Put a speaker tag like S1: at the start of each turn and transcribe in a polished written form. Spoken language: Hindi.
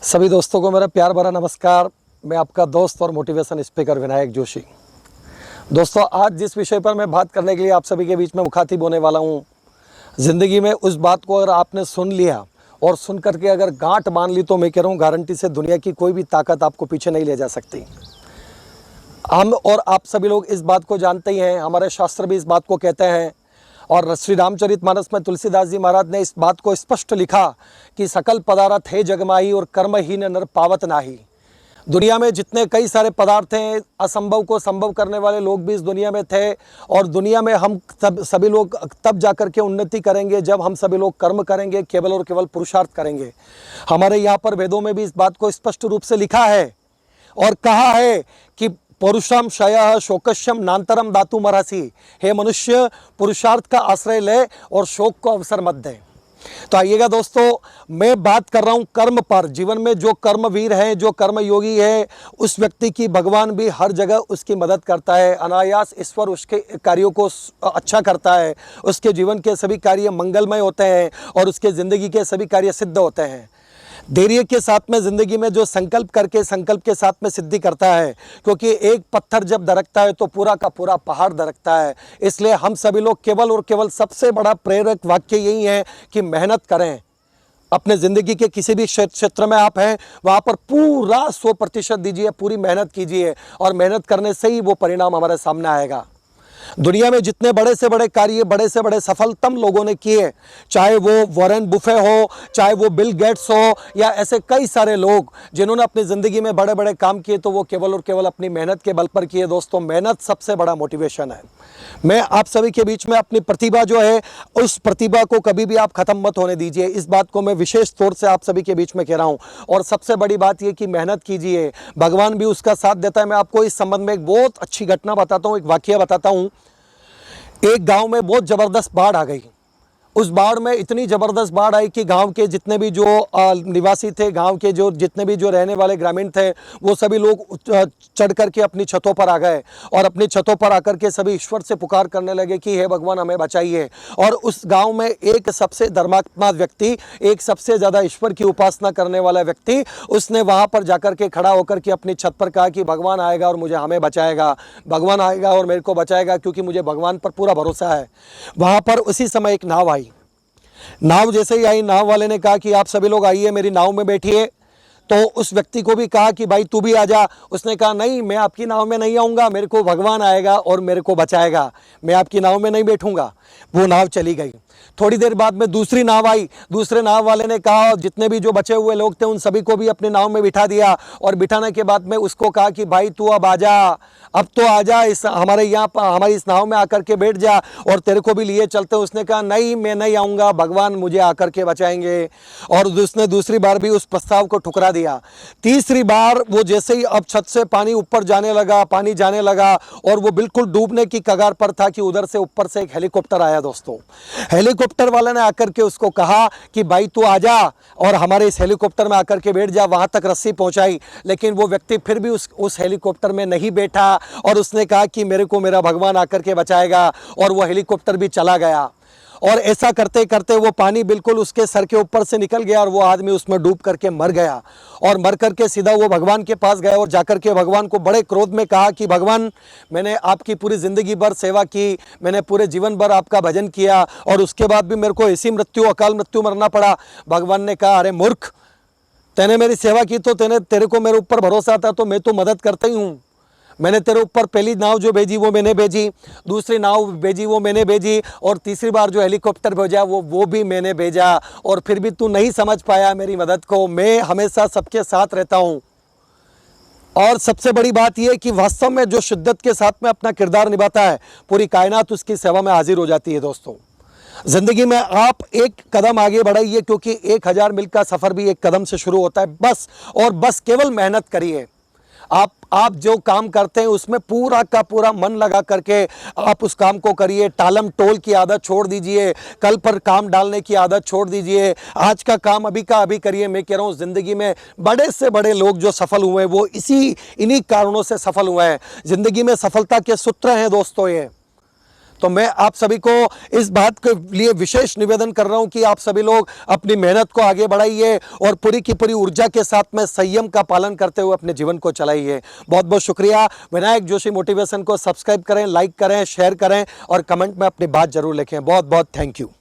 S1: सभी दोस्तों को मेरा प्यार भरा नमस्कार। मैं आपका दोस्त और मोटिवेशन स्पीकर विनायक जोशी। दोस्तों, आज जिस विषय पर मैं बात करने के लिए आप सभी के बीच में मुखातिब होने वाला हूँ, ज़िंदगी में उस बात को अगर आपने सुन लिया और सुन करके अगर गांठ बांध ली तो मैं कह रहा हूँ गारंटी से दुनिया की कोई भी ताकत आपको पीछे नहीं ले जा सकती। हम और आप सभी लोग इस बात को जानते ही हैं, हमारे शास्त्र भी इस बात को कहते हैं। और श्री रामचरितमानस में तुलसीदास जी महाराज ने इस बात को स्पष्ट लिखा कि सकल पदार्थ है जगमाही और कर्महीन नर पावत नाही। दुनिया में जितने कई सारे पदार्थ हैं, असंभव को संभव करने वाले लोग भी इस दुनिया में थे। और दुनिया में हम सभी लोग तब जाकर के उन्नति करेंगे जब हम सभी लोग कर्म करेंगे, केवल और केवल पुरुषार्थ करेंगे। हमारे यहाँ पर वेदों में भी इस बात को स्पष्ट रूप से लिखा है और कहा है कि पुरुषम शयः शोकश्यम नान्तरम दातु मरहसि। हे मनुष्य, पुरुषार्थ का आश्रय ले और शोक को अवसर मत दे। तो आइएगा दोस्तों, मैं बात कर रहा हूं कर्म पर। जीवन में जो कर्मवीर है, जो कर्म योगी है, उस व्यक्ति की भगवान भी हर जगह उसकी मदद करता है। अनायास ईश्वर उसके कार्यों को अच्छा करता है। उसके जीवन के सभी कार्य मंगलमय होते हैं और उसके ज़िंदगी के सभी कार्य सिद्ध होते हैं। धैर्य के साथ में ज़िंदगी में जो संकल्प करके संकल्प के साथ में सिद्धि करता है, क्योंकि एक पत्थर जब दरकता है तो पूरा का पूरा पहाड़ दरकता है। इसलिए हम सभी लोग केवल और केवल सबसे बड़ा प्रेरक वाक्य यही है कि मेहनत करें। अपने ज़िंदगी के किसी भी क्षेत्र में आप हैं, वहाँ पर पूरा 100% दीजिए, पूरी मेहनत कीजिए और मेहनत करने से ही वो परिणाम हमारे सामने आएगा। दुनिया में जितने बड़े से बड़े कार्य, बड़े से बड़े सफलतम लोगों ने किए, चाहे वो वॉरेन बुफे हो, चाहे वो बिल गेट्स हो, या ऐसे कई सारे लोग जिन्होंने अपनी ज़िंदगी में बड़े बड़े काम किए, तो वो केवल और केवल अपनी मेहनत के बल पर किए। दोस्तों, मेहनत सबसे बड़ा मोटिवेशन है। मैं आप सभी के बीच में अपनी प्रतिभा जो है, उस प्रतिभा को कभी भी आप ख़त्म मत होने दीजिए। इस बात को मैं विशेष तौर से आप सभी के बीच में कह रहा हूँ। और सबसे बड़ी बात यह कि मेहनत कीजिए, भगवान भी उसका साथ देता है। मैं आपको इस संबंध में एक बहुत अच्छी घटना बताता हूँ, एक वाकया बताता हूँ। एक गांव में बहुत ज़बरदस्त बाढ़ आ गई। उस बाढ़ में इतनी ज़बरदस्त बाढ़ आई कि गांव के जितने भी जो निवासी थे, गांव के जो जितने भी जो रहने वाले ग्रामीण थे, वो सभी लोग चढ़ करके अपनी छतों पर आ गए और अपनी छतों पर आकर के सभी ईश्वर से पुकार करने लगे कि हे भगवान, हमें बचाइए। और उस गांव में एक सबसे धर्मात्मा व्यक्ति, एक सबसे ज़्यादा ईश्वर की उपासना करने वाला व्यक्ति, उसने वहाँ पर जाकर के खड़ा होकर के अपनी छत पर कहा कि भगवान आएगा और मुझे हमें बचाएगा, भगवान आएगा और मेरे को बचाएगा, क्योंकि मुझे भगवान पर पूरा भरोसा है। वहाँ पर उसी समय एक नाव आई। नाव जैसे ही आई, नाव वाले ने कहा कि आप सभी लोग आइए, मेरी नाव में बैठिए। तो उस व्यक्ति को भी कहा कि भाई तू भी आ जा। उसने कहा नहीं, मैं आपकी नाव में नहीं आऊँगा, मेरे को भगवान आएगा और मेरे को बचाएगा, मैं आपकी नाव में नहीं बैठूंगा। वो नाव चली गई। थोड़ी देर बाद में दूसरी नाव आई। दूसरे नाव वाले ने कहा, जितने भी जो बचे हुए लोग थे उन सभी को भी अपने नाव में बिठा दिया। और बिठाने के बाद में उसको कहा कि भाई तू अब आ जा, अब तो आ जा, इस हमारे यहाँ पर हमारी इस नाव में आकर के बैठ जा और तेरे को भी लिए चलते। उसने कहा नहीं, मैं नहीं आऊँगा, भगवान मुझे आकर के बचाएंगे। और उसने दूसरी बार भी उस प्रस्ताव को ठुकरा दिया। तीसरी बार वो जैसे ही अब छत से पानी ऊपर जाने लगा, पानी जाने लगा और वो बिल्कुल डूबने की कगार पर था कि उधर से ऊपर से एक हेलीकॉप्टर आया। दोस्तों, हेलीकॉप्टर वाले ने आकर के उसको कहा कि भाई तू आ जा और हमारे इस हेलीकॉप्टर में आकर के बैठ जा। वहां तक रस्सी पहुंचाई, लेकिन वो व्यक्ति फिर भी उस हेलीकॉप्टर में नहीं बैठा और उसने कहा कि मेरे को मेरा भगवान आकर के बचाएगा। और वो हेलीकॉप्टर भी चला गया। और ऐसा करते करते वो पानी बिल्कुल उसके सर के ऊपर से निकल गया और वो आदमी उसमें डूब करके मर गया। और मर करके सीधा वो भगवान के पास गया और जाकर के भगवान को बड़े क्रोध में कहा कि भगवान, मैंने आपकी पूरी ज़िंदगी भर सेवा की, मैंने पूरे जीवन भर आपका भजन किया और उसके बाद भी मेरे को ऐसी मृत्यु, अकाल मृत्यु मरना पड़ा। भगवान ने कहा, अरे मूर्ख, तैने मेरी सेवा की तो तेरे को मेरे ऊपर भरोसा था तो मैं तो मदद करता ही हूँ। मैंने तेरे ऊपर पहली नाव जो भेजी वो मैंने भेजी, दूसरी नाव भेजी वो मैंने भेजी, और तीसरी बार जो हेलीकॉप्टर भेजा वो भी मैंने भेजा। और फिर भी तू नहीं समझ पाया मेरी मदद को। मैं हमेशा सबके साथ रहता हूँ। और सबसे बड़ी बात यह कि वास्तव में जो शिद्दत के साथ में अपना किरदार निभाता है, पूरी कायनात उसकी सेवा में हाजिर हो जाती है। दोस्तों, ज़िंदगी में आप एक कदम आगे बढ़ाइए, क्योंकि 1000 मील का सफ़र भी एक कदम से शुरू होता है। बस और बस केवल मेहनत करिए। आप जो काम करते हैं उसमें पूरा का पूरा मन लगा करके आप उस काम को करिए। टालम टोल की आदत छोड़ दीजिए, कल पर काम डालने की आदत छोड़ दीजिए। आज का काम अभी का अभी करिए। मैं कह रहा हूँ, ज़िंदगी में बड़े से बड़े लोग जो सफल हुए हैं वो इन्हीं कारणों से सफल हुए हैं। ज़िंदगी में सफलता के सूत्र हैं दोस्तों ये। तो मैं आप सभी को इस बात के लिए विशेष निवेदन कर रहा हूं कि आप सभी लोग अपनी मेहनत को आगे बढ़ाइए और पूरी की पूरी ऊर्जा के साथ में संयम का पालन करते हुए अपने जीवन को चलाइए। बहुत बहुत शुक्रिया। विनायक जोशी मोटिवेशन को सब्सक्राइब करें, लाइक करें, शेयर करें और कमेंट में अपनी बात जरूर लिखें। बहुत बहुत थैंक यू।